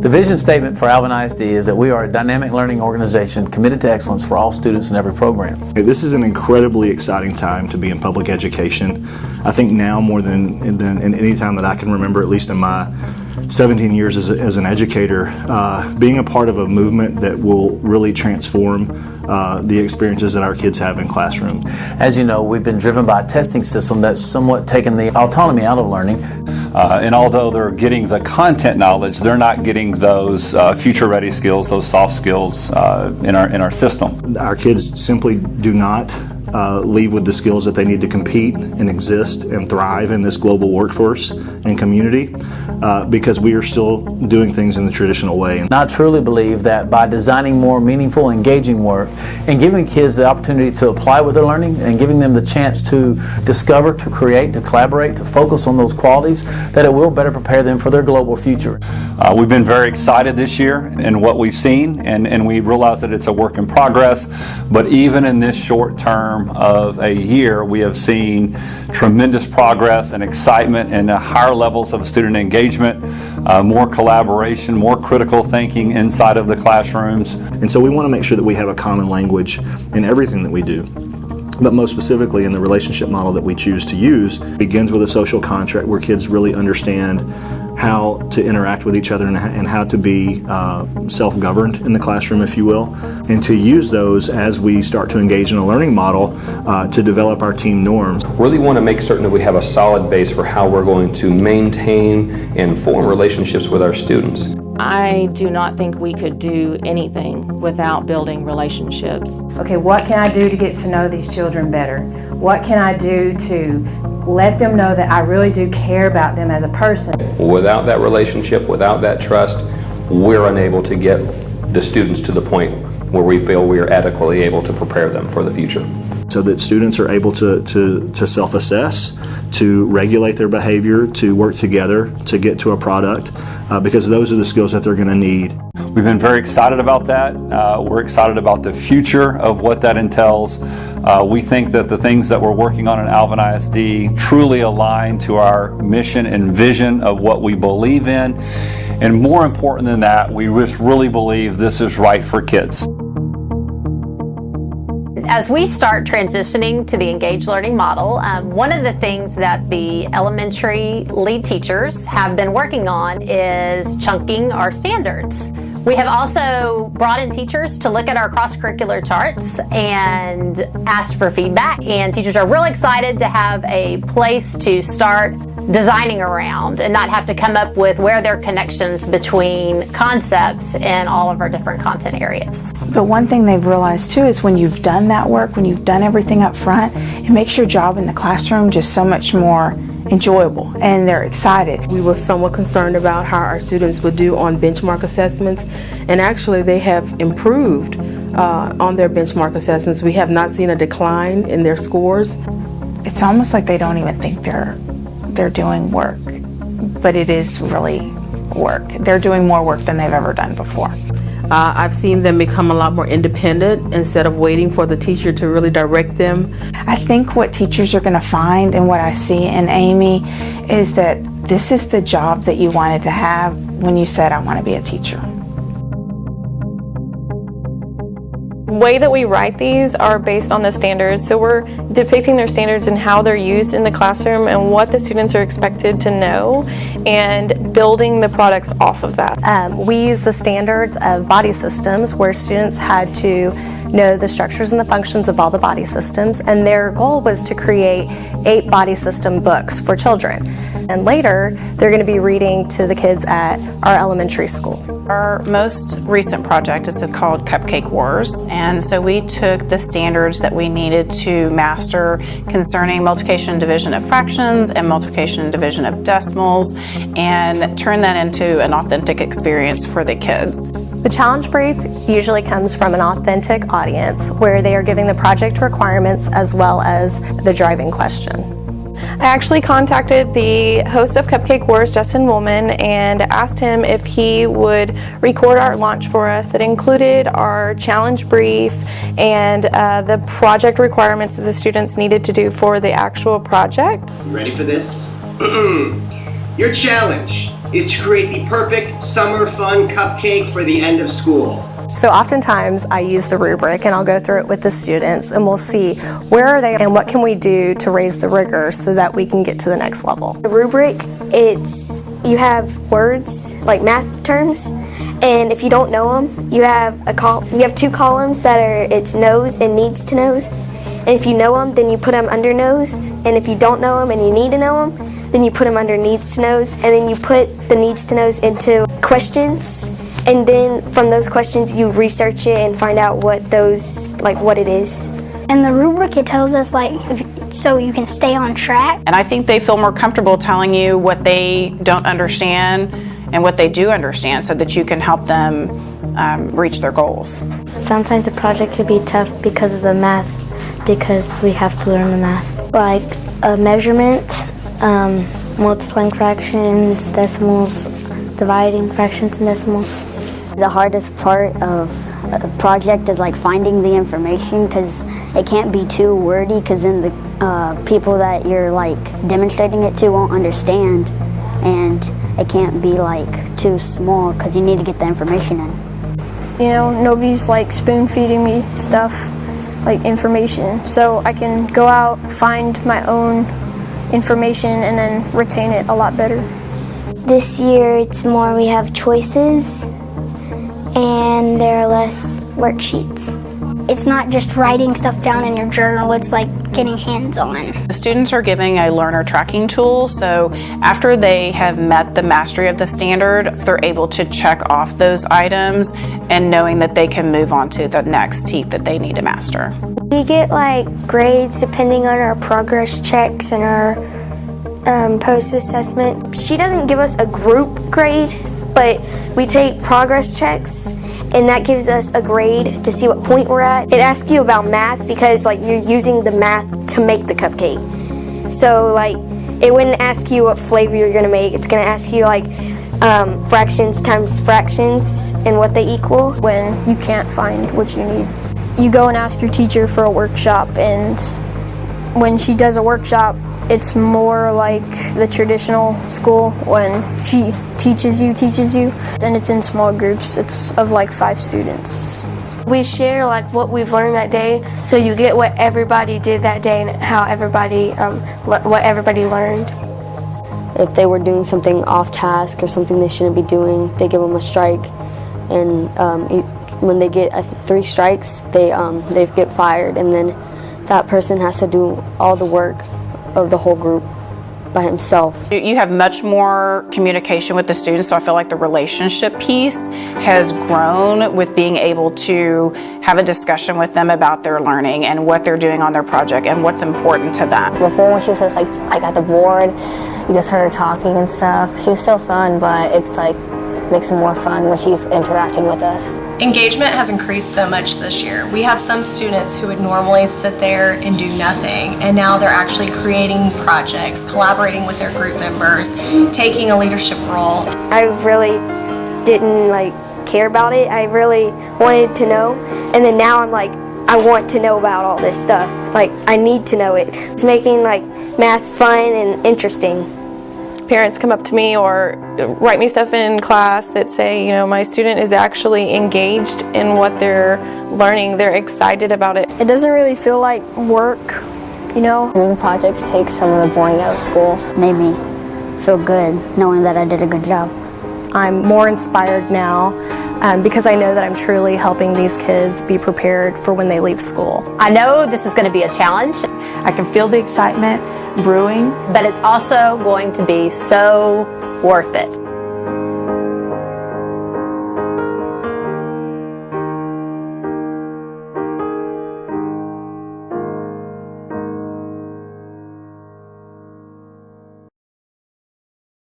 The vision statement for Alvin ISD is that we are a dynamic learning organization committed to excellence for all students in every program. This is an incredibly exciting time to be in public education. I think now more than in any time that I can remember, at least in my 17 years as an educator, being a part of a movement that will really transform the experiences that our kids have in classrooms. As you know, we've been driven by a testing system that's somewhat taken the autonomy out of learning. And although they're getting the content knowledge, they're not getting those future-ready skills, those soft skills in our system. Our kids simply do not leave with the skills that they need to compete and exist and thrive in this global workforce and community because we are still doing things in the traditional way. And I truly believe that by designing more meaningful, engaging work and giving kids the opportunity to apply what they're learning and giving them the chance to discover, to create, to collaborate, to focus on those qualities, that it will better prepare them for their global future. We've been very excited this year in what we've seen, and we realize that it's a work in progress, but even in this short term of a year, we have seen tremendous progress and excitement and higher levels of student engagement, more collaboration, more critical thinking inside of the classrooms. And so we want to make sure that we have a common language in everything that we do. But most specifically in the relationship model that we choose to use, begins with a social contract where kids really understand how to interact with each other and how to be self-governed in the classroom, if you will, and to use those as we start to engage in a learning model to develop our team norms. Really want to make certain that we have a solid base for how we're going to maintain and form relationships with our students. I do not think we could do anything without building relationships. Okay, what can I do to get to know these children better? What can I do to let them know that I really do care about them as a person? Without that relationship, without that trust, we're unable to get the students to the point where we feel we are adequately able to prepare them for the future. So that students are able to self-assess, to regulate their behavior, to work together to get to a product, because those are the skills that they're going to need. We've been very excited about that. We're excited about the future of what that entails. We think that the things that we're working on in Alvin ISD truly align to our mission and vision of what we believe in. And more important than that, we just really believe this is right for kids. As we start transitioning to the engaged learning model, one of the things that the elementary lead teachers have been working on is chunking our standards. We have also brought in teachers to look at our cross-curricular charts and asked for feedback, and teachers are really excited to have a place to start designing around and not have to come up with where there are connections between concepts in all of our different content areas. But one thing they've realized too is when you've done that work, when you've done everything up front, it makes your job in the classroom just so much more enjoyable, and they're excited. We were somewhat concerned about how our students would do on benchmark assessments, and actually they have improved on their benchmark assessments. We have not seen a decline in their scores. It's almost like they don't even think they're doing work, but it is really work. They're doing more work than they've ever done before. I've seen them become a lot more independent instead of waiting for the teacher to really direct them. I think what teachers are going to find, and what I see in Amy, is that this is the job that you wanted to have when you said, I want to be a teacher. The way that we write these are based on the standards, so we're depicting their standards and how they're used in the classroom and what the students are expected to know, and building the products off of that. We use the standards of body systems, where students had to know the structures and the functions of all the body systems, and their goal was to create 8 body system books for children. And later, they're going to be reading to the kids at our elementary school. Our most recent project is called Cupcake Wars, and so we took the standards that we needed to master concerning multiplication and division of fractions and multiplication and division of decimals, and turn that into an authentic experience for the kids. The challenge brief usually comes from an authentic audience where they are giving the project requirements as well as the driving question. I actually contacted the host of Cupcake Wars, Justin Woolman, and asked him if he would record our launch for us that included our challenge brief and the project requirements that the students needed to do for the actual project. You ready for this? Your challenge is to create the perfect summer fun cupcake for the end of school. So oftentimes I use the rubric and I'll go through it with the students and we'll see where are they and what can we do to raise the rigor so that we can get to the next level. The rubric, you have words like math terms, and if you don't know them, you have two columns that are it's knows and needs to knows. And if you know them, then you put them under knows, and if you don't know them and you need to know them, then you put them under needs to knows, and then you put the needs to knows into questions. And then from those questions, you research it and find out what it is. In the rubric, it tells us so you can stay on track. And I think they feel more comfortable telling you what they don't understand and what they do understand so that you can help them reach their goals. Sometimes the project could be tough because of the math, because we have to learn the math. Like measurement, multiplying fractions, decimals, dividing fractions and decimals. The hardest part of a project is finding the information, because it can't be too wordy, because then the people that you're demonstrating it to won't understand, and it can't be too small because you need to get the information in. You know, nobody's spoon feeding me stuff, information, so I can go out, find my own information, and then retain it a lot better. This year it's more we have choices and there are less worksheets. It's not just writing stuff down in your journal, it's getting hands-on. The students are giving a learner tracking tool, so after they have met the mastery of the standard, they're able to check off those items and knowing that they can move on to the next teeth that they need to master. We get grades depending on our progress checks and our post-assessments. She doesn't give us a group grade, but we take progress checks, and that gives us a grade to see what point we're at. It asks you about math because you're using the math to make the cupcake. So it wouldn't ask you what flavor you're gonna make. It's gonna ask you fractions times fractions and what they equal. When you can't find what you need, you go and ask your teacher for a workshop, and when she does a workshop, it's more like the traditional school when she teaches you, and it's in small groups. It's of 5 students. We share what we've learned that day, so you get what everybody did that day and how everybody, what everybody learned. If they were doing something off task or something they shouldn't be doing, they give them a strike, and when they get 3 strikes, they get fired, and then that person has to do all the work of the whole group by himself. You have much more communication with the students, so I feel like the relationship piece has grown with being able to have a discussion with them about their learning and what they're doing on their project and what's important to them. Before, when she was at the board, you just heard her talking and stuff. She was still fun, but it's makes it more fun when she's interacting with us. Engagement has increased so much this year. We have some students who would normally sit there and do nothing, and now they're actually creating projects, collaborating with their group members, taking a leadership role. I really didn't care about it. I really wanted to know, and then now I'm I want to know about all this stuff. I need to know it. It's making math fun and interesting. Parents come up to me or write me stuff in class that say, my student is actually engaged in what they're learning. They're excited about it. It doesn't really feel like work, Doing projects takes some of the boring out of school. Made me feel good knowing that I did a good job. I'm more inspired now because I know that I'm truly helping these kids be prepared for when they leave school. I know this is going to be a challenge. I can feel the excitement brewing, but it's also going to be so worth it.